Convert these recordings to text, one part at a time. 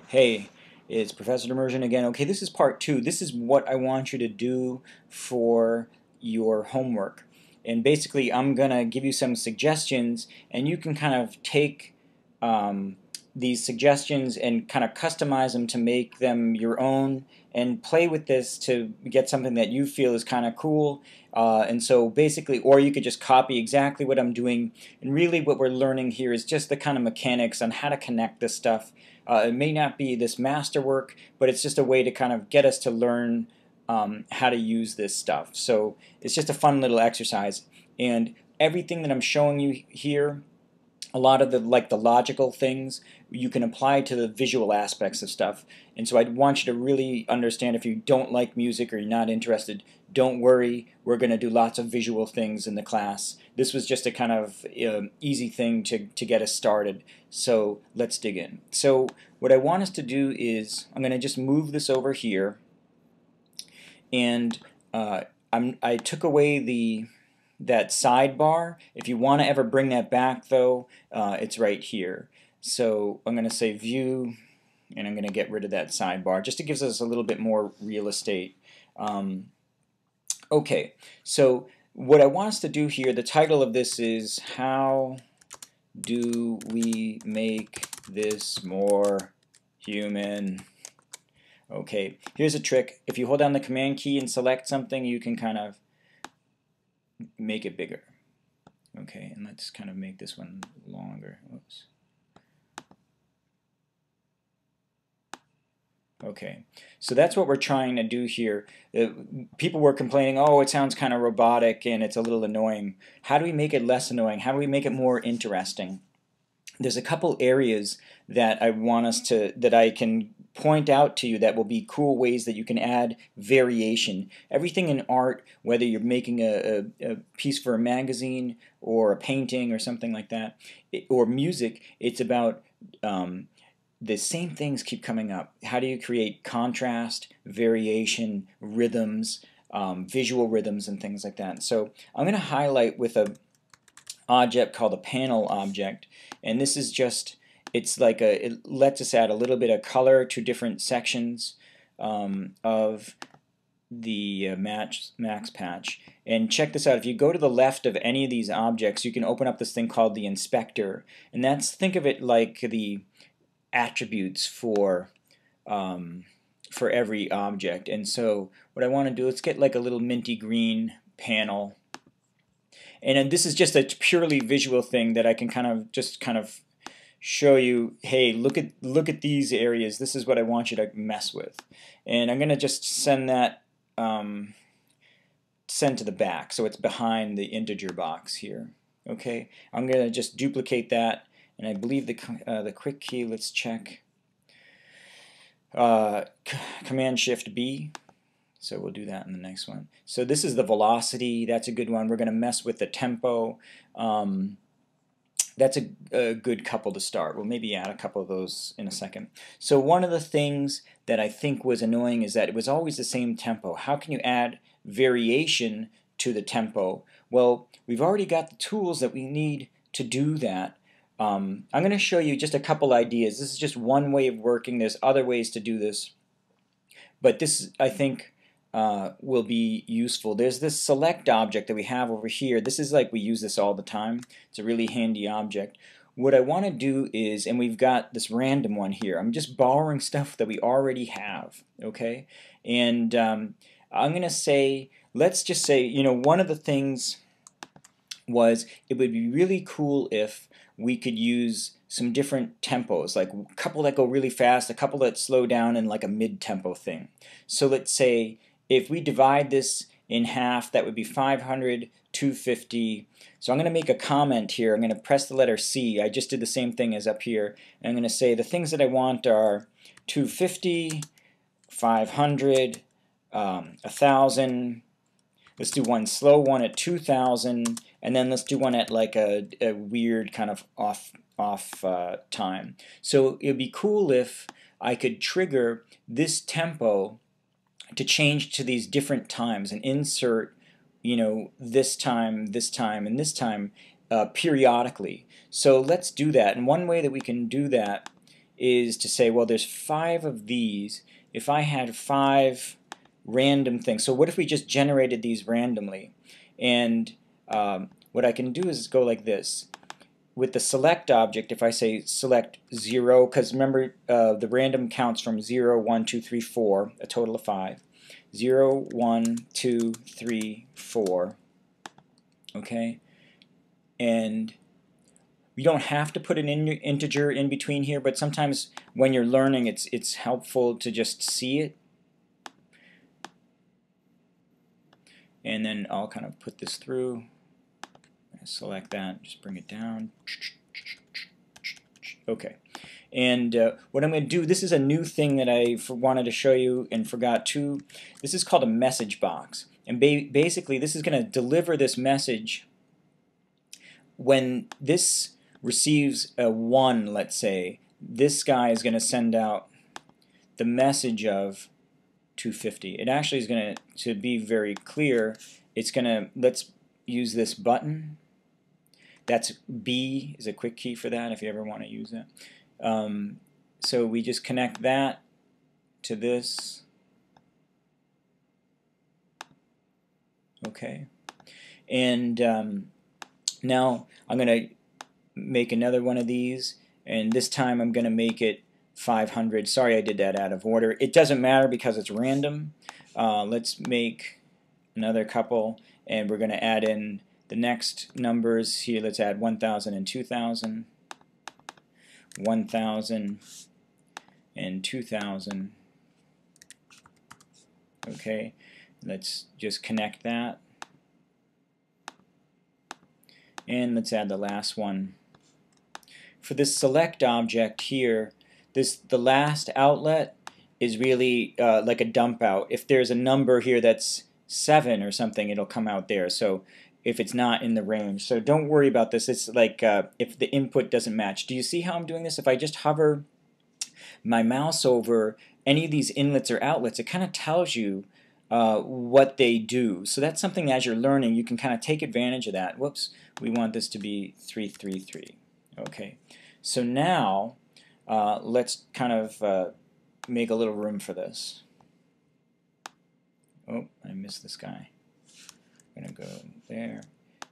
Hey, it's Professor Immersion again. Okay, this is part two. This is what I want you to do for your homework. And basically, I'm going to give you some suggestions, and you can kind of take um, these suggestions and kind of customize them to make them your own and play with this to get something that you feel is kind of cool. And so basically, or you could just copy exactly what I'm doing. And really, what we're learning here is just the kind of mechanics on how to connect this stuff. It may not be this masterwork, but it's just a way to kind of get us to learn how to use this stuff. So it's just a fun little exercise. And everything that I'm showing you here, a lot of the logical things you can apply to the visual aspects of stuff. And so I want you to really understand, if you don't like music or you're not interested, don't worry, we're going to do lots of visual things in the class. This was just a kind of easy thing to get us started. So let's dig in. So what I want us to do is I'm going to just move this over here, and I took away that sidebar. If you want to ever bring that back, though, it's right here. So I'm going to say View, and I'm going to get rid of that sidebar, just to give us a little bit more real estate. Okay, so what I want us to do here, the title of this is How Do We Make This More Human? Okay, here's a trick. If you hold down the Command key and select something, you can kind of make it bigger. Okay, and let's kind of make this one longer. Oops. Okay, so that's what we're trying to do here. People were complaining, oh, it sounds kind of robotic and it's a little annoying. How do we make it less annoying? How do we make it more interesting? There's a couple areas that I want us to, that I can point out to you that will be cool ways that you can add variation. Everything in art, whether you're making a piece for a magazine or a painting or something like that, or music, it's about the same things keep coming up. How do you create contrast, variation, rhythms, visual rhythms, and things like that? So I'm going to highlight with a object called a panel object, and this is just, it's like it lets us add a little bit of color to different sections of the max patch. And check this out, if you go to the left of any of these objects, you can open up this thing called the inspector, and that's, think of it like the attributes for every object. And so what I want to do, let's get like a little minty green panel. And then this is just a purely visual thing that I can kind of show you, hey, look at these areas. This is what I want you to mess with. And I'm going to just send that send to the back, so it's behind the integer box here. Okay, I'm going to just duplicate that, and I believe the quick key, let's check, Command Shift B. So we'll do that in the next one. So this is the velocity. That's a good one. We're going to mess with the tempo. That's a good couple to start. We'll maybe add a couple of those in a second. So one of the things that I think was annoying is that it was always the same tempo. How can you add variation to the tempo? Well, we've already got the tools that we need to do that. I'm going to show you just a couple ideas. This is just one way of working. There's other ways to do this. But this, I think, will be useful. There's this select object that we have over here. This is like, we use this all the time. It's a really handy object. What I want to do is, and we've got this random one here, I'm just borrowing stuff that we already have, okay? And I'm going to say, let's just say, you know, one of the things was, it would be really cool if we could use some different tempos, like a couple that go really fast, a couple that slow down, and like a mid-tempo thing. So let's say if we divide this in half, that would be 500, 250. So I'm going to make a comment here. I'm going to press the letter C. I just did the same thing as up here. And I'm going to say the things that I want are 250, 500, 1,000. Let's do one slow one at 2,000, and then let's do one at like a weird kind of off time. So it would be cool if I could trigger this tempo to change to these different times and insert, you know, this time, and this time periodically. So let's do that. And one way that we can do that is to say, well, there's 5 of these. If I had 5 random things, so what if we just generated these randomly? And what I can do is go like this. With the select object, if I say select 0, because remember the random counts from 0, 1, 2, 3, 4, a total of 5. 0, 1, 2, 3, 4. Okay? And you don't have to put an integer in between here, but sometimes when you're learning, it's helpful to just see it. And then I'll kind of put this through. Select that, just bring it down. Okay. And what I'm going to do, this is a new thing that I wanted to show you and forgot to. This is called a message box. And basically this is going to deliver this message when this receives a 1, let's say. This guy is going to send out the message of 250. It actually is going to be very clear, it's going to, let's use this button. That's B is a quick key for that if you ever want to use that. So we just connect that to this. Okay. And now I'm going to make another one of these, and this time I'm going to make it 500. Sorry I did that out of order. It doesn't matter because it's random. Let's make another couple, and we're going to add in the next numbers here. Let's add 1,000 and 2,000, 1,000 and 2,000. Okay, let's just connect that. And let's add the last one. For this select object here, the last outlet is really like a dump out. If there's a number here that's 7 or something, it'll come out there. So if it's not in the range. So don't worry about this. It's like if the input doesn't match. Do you see how I'm doing this? If I just hover my mouse over any of these inlets or outlets, it kind of tells you what they do. So that's something as you're learning, you can kind of take advantage of that. Whoops, we want this to be 333. Okay, so now let's kind of make a little room for this. Oh, I missed this guy. I'm going to go there.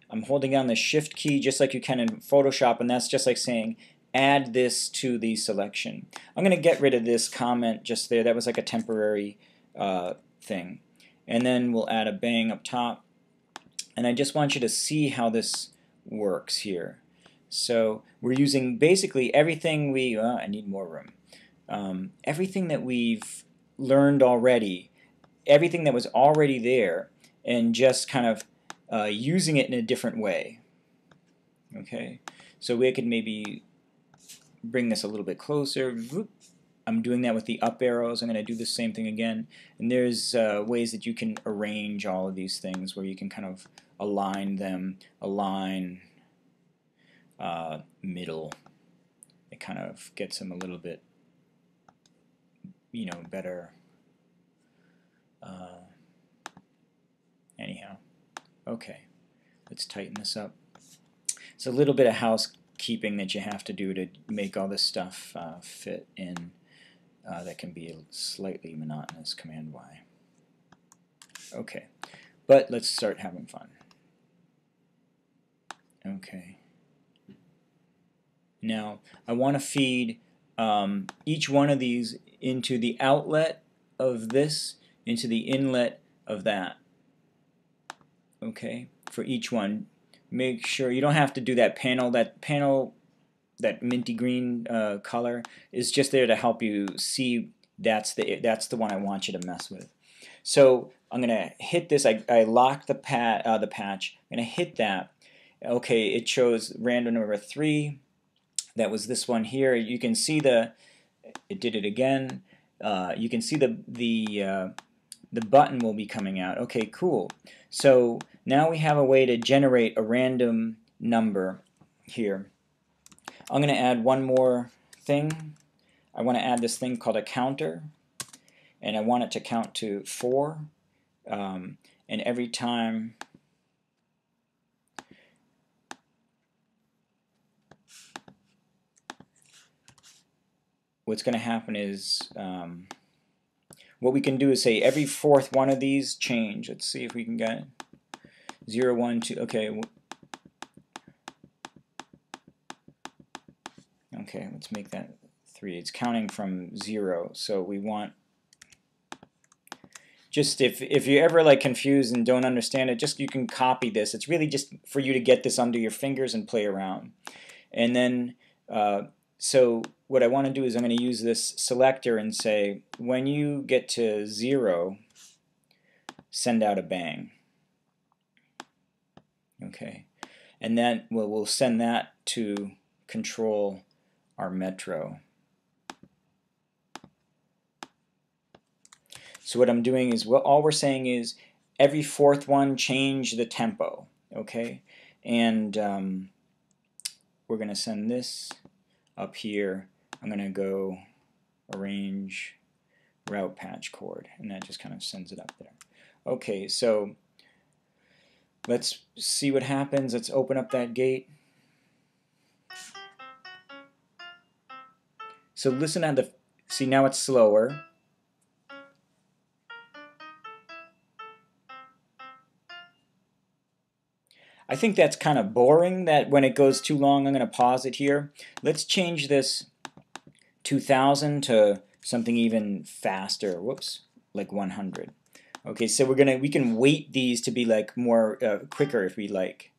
I'm holding down the Shift key just like you can in Photoshop, and that's just like saying add this to the selection. I'm going to get rid of this comment just there. That was like a temporary thing. And then we'll add a bang up top. And I just want you to see how this works here. So we're using basically everything we, I need more room. Everything that we've learned already, everything that was already there, and just kind of using it in a different way. Okay, so we could maybe bring this a little bit closer. I'm doing that with the up arrows. I'm going to do the same thing again. And there's ways that you can arrange all of these things where you can kind of align them, align, middle. It kind of gets them a little bit, you know, better. Anyhow, okay, let's tighten this up. It's a little bit of housekeeping that you have to do to make all this stuff fit in. That can be slightly monotonous, Command Y. Okay, but let's start having fun. Okay. Now, I want to feed each one of these into the outlet of this, into the inlet of that. Okay, for each one. Make sure you don't have to do that panel. That panel, that minty green color, is just there to help you see that's the one I want you to mess with. So I'm gonna hit this. I locked the patch. I'm gonna hit that. Okay, it shows random number 3. That was this one here. You can see it did it again. You can see the button will be coming out. Okay, cool. So now we have a way to generate a random number here. I'm going to add one more thing. I want to add this thing called a counter, and I want it to count to 4. And every time what's going to happen is what we can do is say every fourth one of these change. Let's see if we can get 0, 1, 2. Okay. Okay, let's make that 3. It's counting from 0, so we want, just if you're ever like confused and don't understand it, just you can copy this. It's really just for you to get this under your fingers and play around. And then so what I want to do is I'm going to use this selector and say when you get to 0, send out a bang. Okay, and then we'll send that to control our metro. So what I'm doing is, all we're saying is every fourth one change the tempo. Okay, and we're going to send this up here. I'm going to go arrange route patch chord, and that just kind of sends it up there. Okay, so let's see what happens. Let's open up that gate. So listen at the, see now it's slower. I think that's kind of boring, that when it goes too long I'm going to pause it here. Let's change this 2000 to something even faster. Whoops, like 100. Okay, so we can weight these to be like more quicker if we like.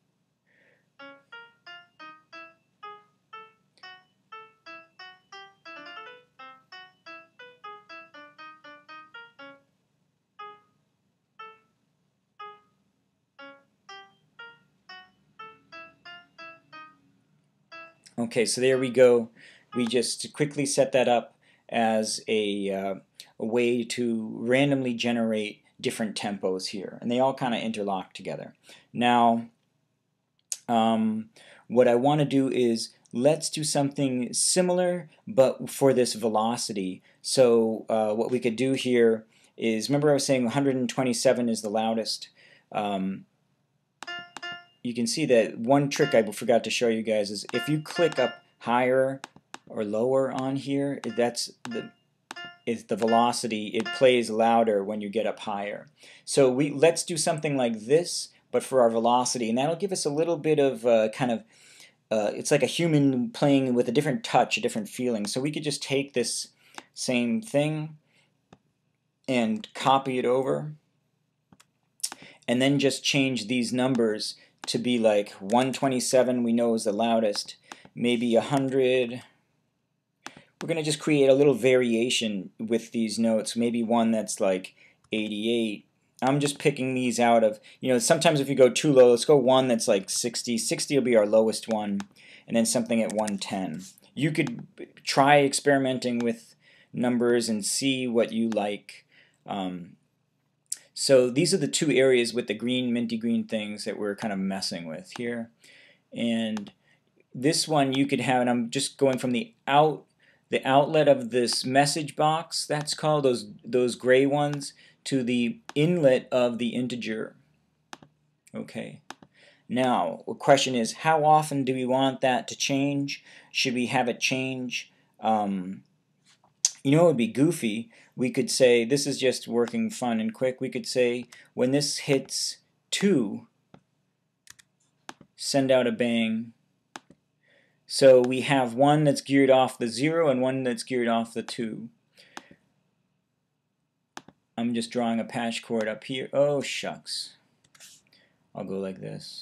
Okay, so there we go. We just quickly set that up as a way to randomly generate different tempos here, and they all kind of interlock together. Now, what I want to do is let's do something similar, but for this velocity. So what we could do here is, remember I was saying 127 is the loudest. You can see that one trick I forgot to show you guys is if you click up higher or lower on here, that's the velocity. It plays louder when you get up higher. So let's do something like this, but for our velocity, and that'll give us a little bit of kind of it's like a human playing with a different touch, a different feeling. So we could just take this same thing and copy it over, and then just change these numbers to be like 127 we know is the loudest, maybe 100. We're going to just create a little variation with these notes, maybe one that's like 88. I'm just picking these out of, sometimes if you go too low, let's go one that's like 60. 60 will be our lowest one, and then something at 110. You could try experimenting with numbers and see what you like. So these are the two areas with the green, minty green things that we're kind of messing with here. And this one you could have, and I'm just going from the outlet of this message box, that's called, those gray ones, to the inlet of the integer. Okay. Now, the question is, how often do we want that to change? Should we have it change? It would be goofy. We could say, this is just working fun and quick, we could say when this hits 2, send out a bang. So we have one that's geared off the 0 and one that's geared off the 2. I'm just drawing a patch chord up here. Oh shucks. I'll go like this.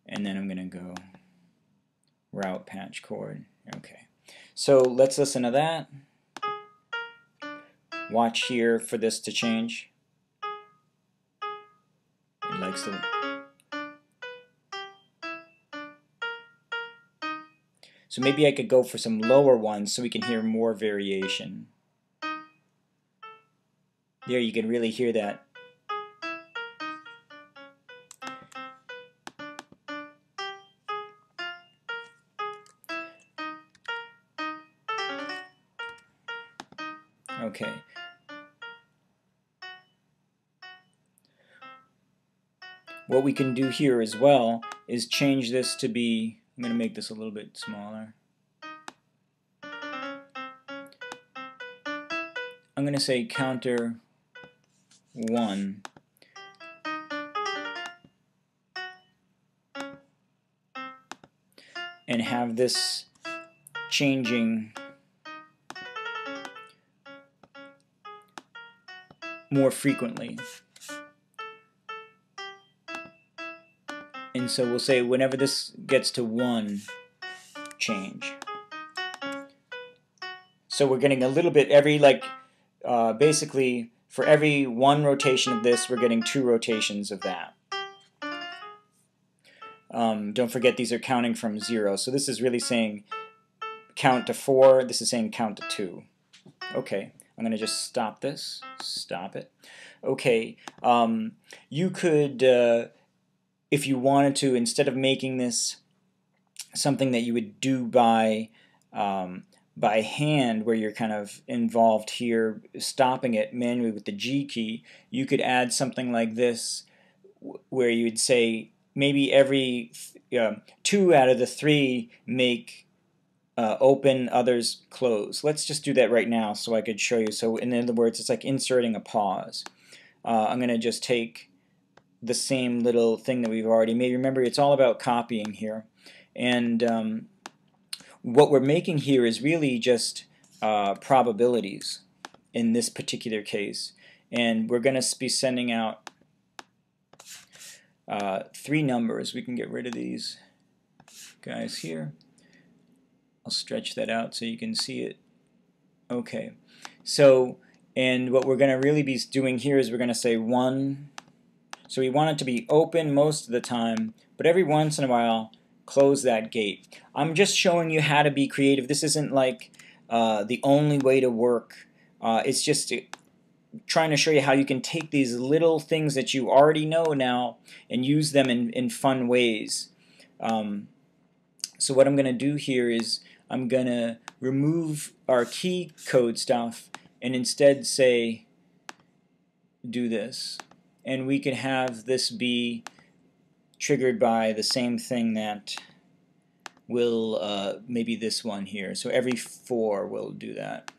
And then I'm going to go route patch chord. Okay. So let's listen to that. Watch here for this to change. It likes to. So maybe I could go for some lower ones so we can hear more variation. There you can really hear that. Okay. What we can do here as well is change this to be, I'm going to make this a little bit smaller. I'm going to say counter 1. And have this changing more frequently. And so we'll say whenever this gets to 1, change. So we're getting a little bit every, basically for every 1 rotation of this, we're getting 2 rotations of that. Don't forget these are counting from 0. So this is really saying count to 4. This is saying count to 2. Okay, I'm going to just stop this. Stop it. Okay, you could, if you wanted to, instead of making this something that you would do by hand, where you're kind of involved here, stopping it manually with the G key, you could add something like this, where you would say maybe every 2 out of the 3 make open, others close. Let's just do that right now so I could show you. So in other words, it's like inserting a pause. I'm going to just take the same little thing that we've already made. Remember, it's all about copying here. And what we're making here is really just probabilities in this particular case. And we're going to be sending out 3 numbers. We can get rid of these guys here. I'll stretch that out so you can see it. Okay. So, and what we're going to really be doing here is we're going to say 1. So we want it to be open most of the time, but every once in a while, close that gate. I'm just showing you how to be creative. This isn't like the only way to work. It's just trying to show you how you can take these little things that you already know now and use them in fun ways. So what I'm going to do here is I'm going to remove our key code stuff and instead say do this. And we can have this be triggered by the same thing that will maybe this one here. So every 4 will do that.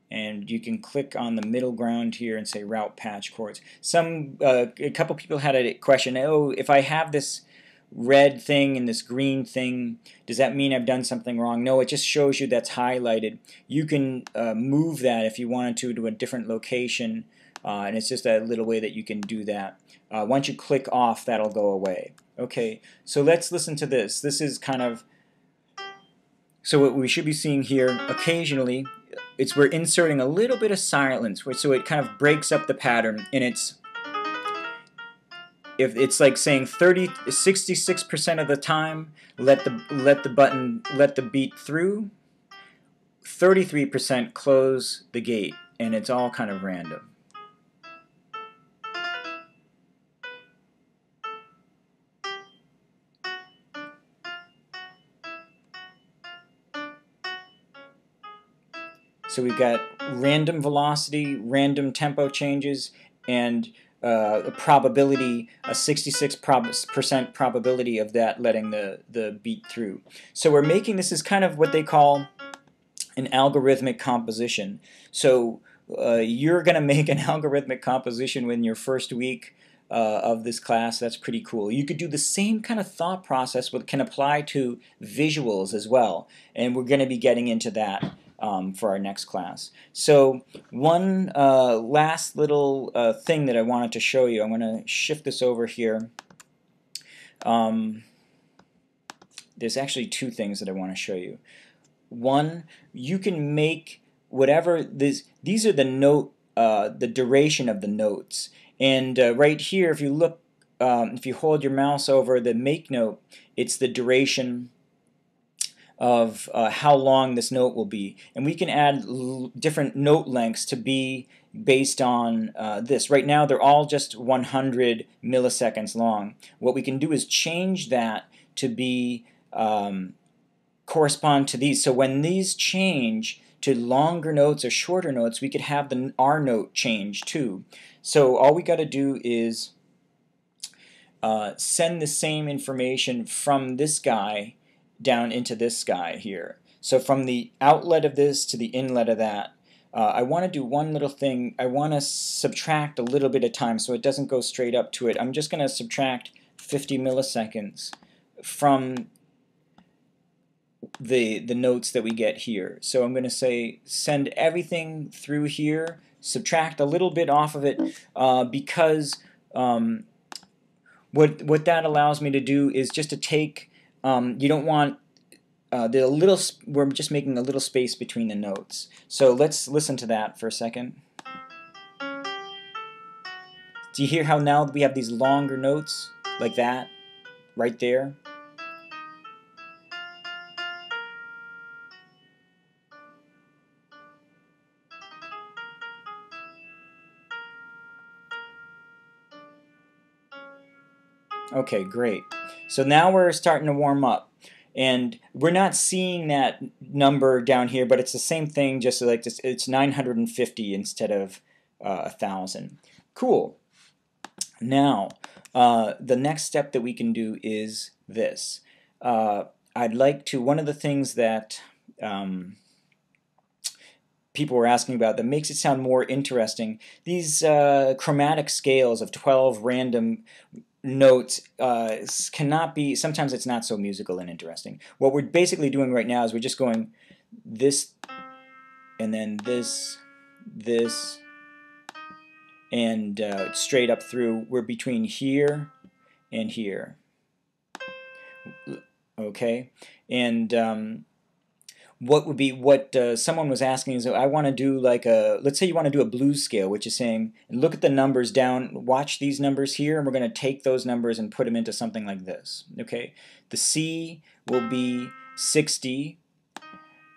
And you can click on the middle ground here and say route patch chords. A couple people had a question, oh, if I have this red thing and this green thing, does that mean I've done something wrong? No, it just shows you that's highlighted. You can move that if you wanted to a different location, and it's just a little way that you can do that. Once you click off, that'll go away. Okay, so let's listen to this. This is kind of, so what we should be seeing here occasionally, we're inserting a little bit of silence, so it kind of breaks up the pattern, and if it's like saying 66% of the time let the beat through, 33% close the gate, and it's all kind of random. So we've got random velocity, random tempo changes, and a probability, a 66% probability of that letting the beat through. So we're making this is kind of what they call an algorithmic composition. So you're going to make an algorithmic composition in your first week of this class. That's pretty cool. You could do the same kind of thought process that can apply to visuals as well, and we're going to be getting into that for our next class. So one last little thing that I wanted to show you. I'm going to shift this over here. There's actually 2 things that I want to show you. One, you can make whatever these are the duration of the notes, and right here, if you look, if you hold your mouse over the make note, it's the duration of how long this note will be, and we can add different note lengths to be based on this. Right now they're all just 100 milliseconds long. What we can do is change that to be correspond to these. So when these change to longer notes or shorter notes, we could have our note change too. So all we got to do is send the same information from this guy down into this guy here. So from the outlet of this to the inlet of that, I want to do one little thing. I want to subtract a little bit of time so it doesn't go straight up to it. I'm just going to subtract 50 milliseconds from the notes that we get here. So I'm going to say send everything through here, subtract a little bit off of it, because what that allows me to do is just to take, you don't want we're just making a little space between the notes. So let's listen to that for a second. Do you hear how now we have these longer notes like that right there? Okay, great. So now we're starting to warm up. And we're not seeing that number down here, but it's the same thing, just like this. It's 950 instead of 1,000. Cool. Now, the next step that we can do is this. I'd like to, one of the things that people were asking about that makes it sound more interesting, these chromatic scales of 12 random notes cannot be, sometimes it's not so musical and interesting. What we're basically doing right now is we're just going this, and then this, and straight up through. We're between here and here. Okay, and what someone was asking is, I want to do like let's say you want to do a blues scale, which is saying, and look at the numbers down, watch these numbers here, and we're going to take those numbers and put them into something like this. Okay, the C will be 60,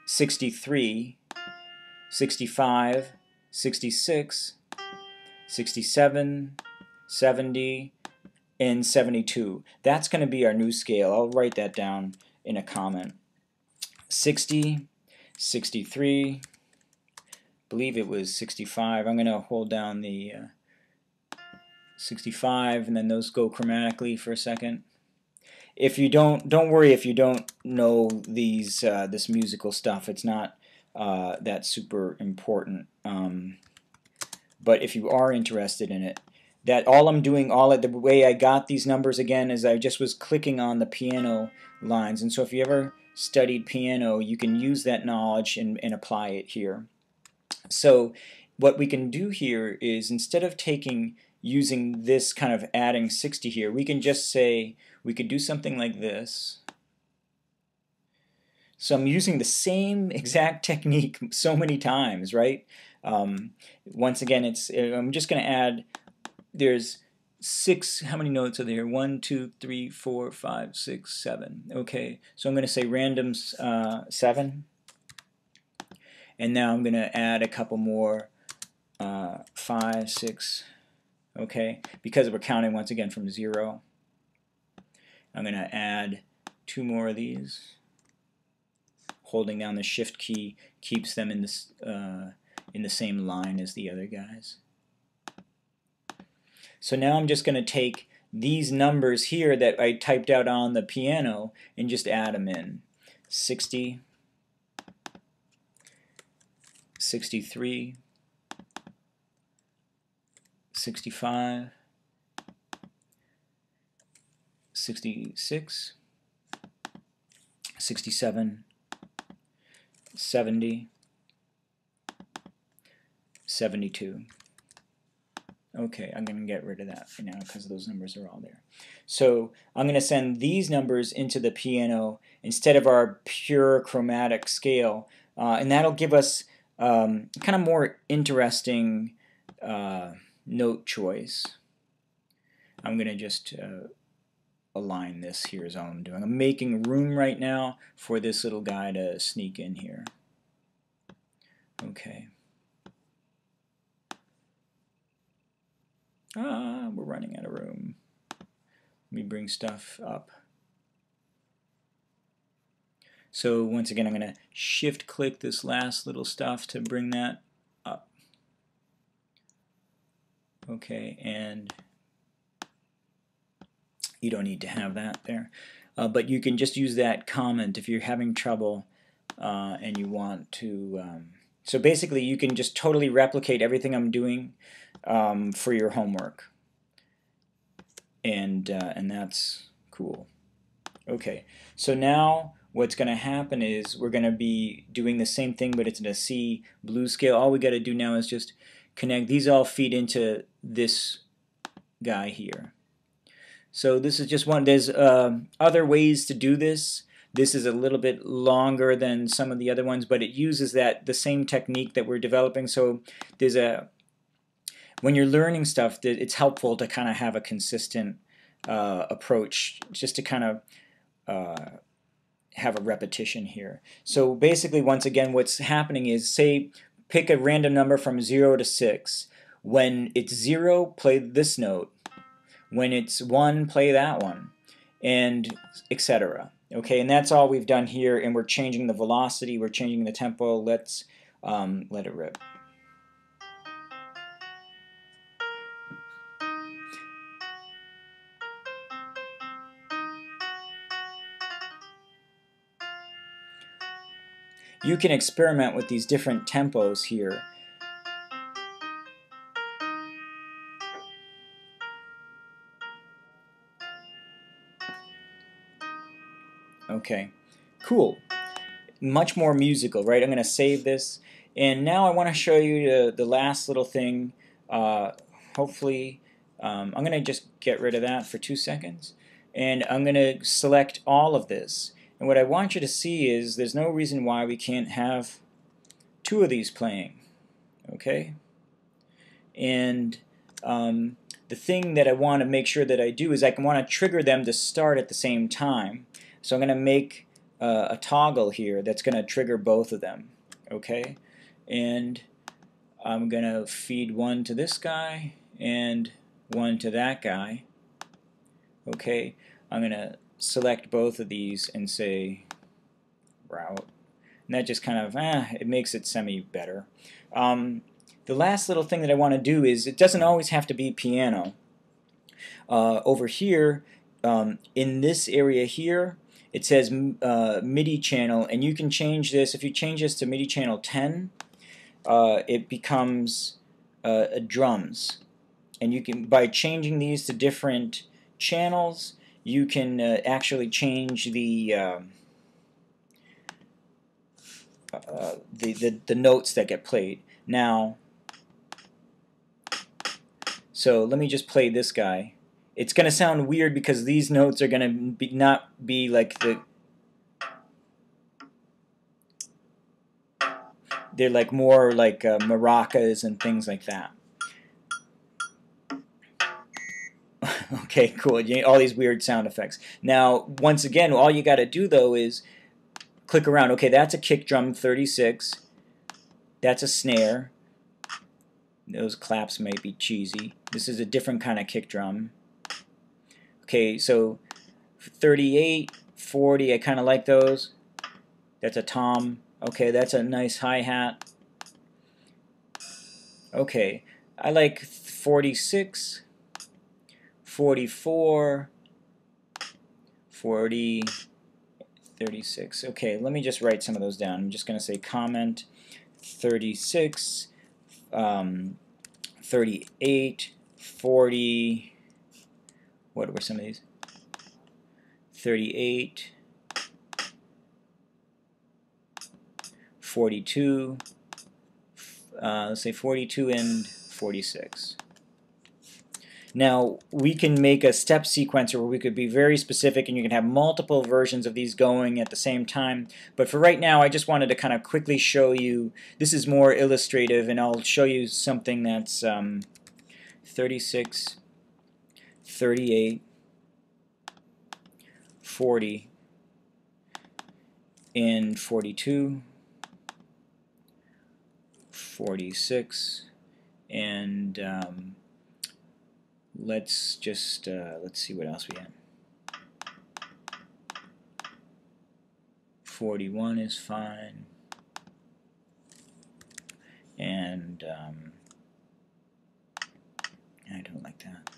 63, 65, 66, 67, 70, and 72. That's going to be our new scale. I'll write that down in a comment. 60, 63, believe it was 65. I'm going to hold down the 65, and then those go chromatically for a second. If you don't worry if you don't know these this musical stuff. It's not that super important. But if you are interested in it, that all I'm doing, the way I got these numbers again is I just was clicking on the piano lines. And so if you ever studied piano, you can use that knowledge and apply it here. So what we can do here is, instead of using this kind of adding 60 here, we can just say, we could do something like this. So I'm using the same exact technique so many times, right? Once again, I'm just going to add, there's 6, how many notes are there? 1, 2, 3, 4, 5, 6, 7. Okay, so I'm going to say random 7. And now I'm going to add a couple more, 5, 6, okay, because we're counting once again from 0. I'm going to add 2 more of these. Holding down the shift key keeps them in the same line as the other guys. So now I'm just going to take these numbers here that I typed out on the piano and just add them in. 60, 63, 65, 66, 67, 70, 72. Okay, I'm going to get rid of that for now because those numbers are all there. So I'm going to send these numbers into the piano instead of our pure chromatic scale, and that'll give us kind of more interesting note choice. I'm going to just align this here is all I'm doing. I'm making room right now for this little guy to sneak in here. Okay. We're running out of room. Let me bring stuff up. So once again, I'm going to shift click this last little stuff to bring that up. Okay, and you don't need to have that there. But you can just use that comment if you're having trouble and you want to So basically you can just totally replicate everything I'm doing for your homework, and that's cool. Okay, so now what's going to happen is we're going to be doing the same thing, but it's in a C blues scale. All we got to do now is just connect. These all feed into this guy here. So this is just one. There's other ways to do this. This is a little bit longer than some of the other ones, but it uses the same technique that we're developing. So there's when you're learning stuff, it's helpful to kind of have a consistent approach, just to kind of have a repetition here. So basically, once again, what's happening is, say, pick a random number from 0 to 6. When it's 0, play this note. When it's 1, play that one, and etc. Okay, and that's all we've done here, and we're changing the velocity, we're changing the tempo. Let's let it rip. You can experiment with these different tempos here. Okay, cool. Much more musical, right? I'm going to save this, and now I want to show you the last little thing. Hopefully, I'm going to just get rid of that for 2 seconds, and I'm going to select all of this. And what I want you to see is there's no reason why we can't have 2 of these playing. Okay? And the thing that I want to make sure that I do is I want to trigger them to start at the same time. So I'm going to make a toggle here that's going to trigger both of them. Okay? And I'm going to feed one to this guy and one to that guy. Okay? I'm going to select both of these and say route. And that just kind of, it makes it semi-better. The last little thing that I want to do is, it doesn't always have to be piano. Over here, in this area here, it says MIDI channel, and you can change this. If you change this to MIDI channel 10, it becomes drums. And you can, by changing these to different channels, you can actually change the notes that get played. Now, so let me just play this guy. It's going to sound weird because these notes are going to not be like they're like more like maracas and things like that. Okay, cool. All these weird sound effects. Now, once again, all you got to do though is click around. Okay, that's a kick drum 36. That's a snare. Those claps may be cheesy. This is a different kind of kick drum. Okay, so 38, 40, I kind of like those. That's a tom. Okay, that's a nice hi-hat. Okay, I like 46, 44, 40, 36. Okay, let me just write some of those down. I'm just going to say comment 36, 38, 40, what were some of these? 38, 42, let's say 42 and 46. Now, we can make a step sequencer where we could be very specific and you can have multiple versions of these going at the same time. But for right now, I just wanted to kind of quickly show you, this is more illustrative, and I'll show you something that's 36, 38, 40, and 42, 46, and let's just let's see what else we have. 41 is fine, and I don't like that.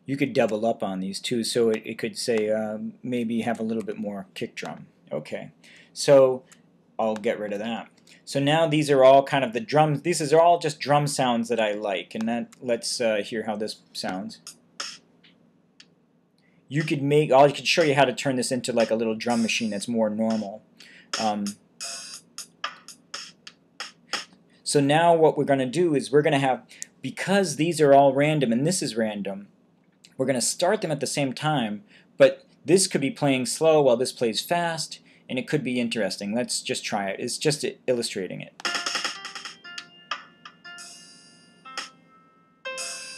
You could double up on these too, so it could say maybe have a little bit more kick drum. Okay, so I'll get rid of that. So now these are all kind of the drums. These are all just drum sounds that I like, and that let's hear how this sounds. You could make. I could show you how to turn this into like a little drum machine that's more normal. So now what we're going to do is we're going to have, because these are all random and this is random, we're going to start them at the same time, but this could be playing slow while this plays fast, and it could be interesting. Let's just try it. It's just illustrating it.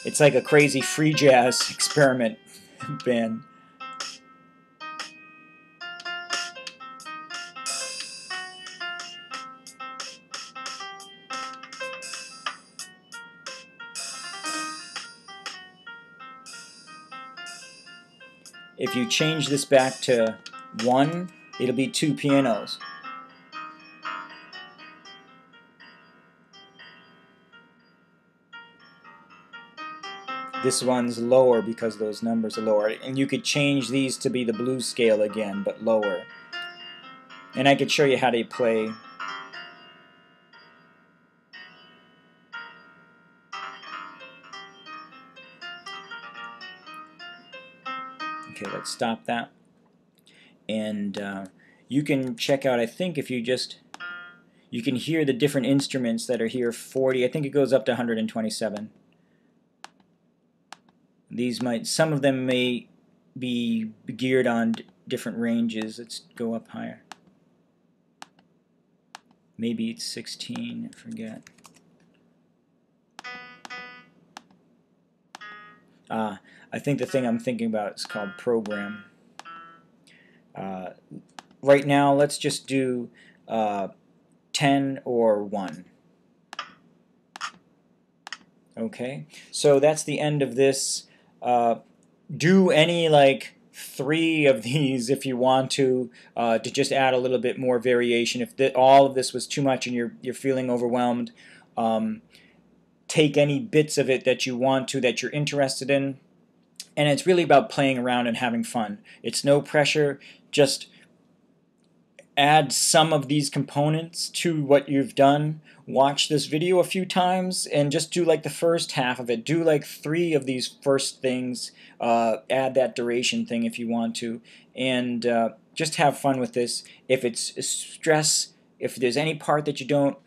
It's like a crazy free jazz experiment band. If you change this back to 1, it'll be 2 pianos. This one's lower because those numbers are lower. And you could change these to be the blues scale again, but lower. And I could show you how to play. Okay, let's stop that. And you can check out, I think if you just, you can hear the different instruments that are here. 40, I think it goes up to 127. These might, some of them may be geared on different ranges. Let's go up higher. Maybe it's 16, I forget. I think the thing I'm thinking about is called program. Right now, let's just do 10 or 1. Okay, so that's the end of this. Do any like 3 of these if you want to just add a little bit more variation. If all of this was too much and you're feeling overwhelmed, take any bits of it that you want to, that you're interested in. And it's really about playing around and having fun. It's no pressure. Just add some of these components to what you've done. Watch this video a few times and just do like the first half of it. Do like 3 of these first things. Add that duration thing if you want to. And just have fun with this. If it's stress, if there's any part that you don't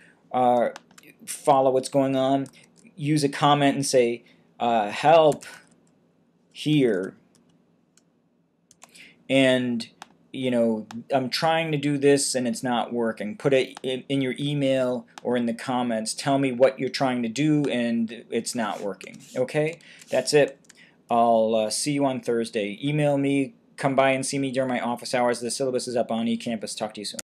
follow what's going on, use a comment and say, help here. And you know, I'm trying to do this and it's not working. Put it in your email or in the comments. Tell me what you're trying to do and it's not working. Okay? That's it. I'll see you on Thursday. Email me. Come by and see me during my office hours. The syllabus is up on eCampus. Talk to you soon.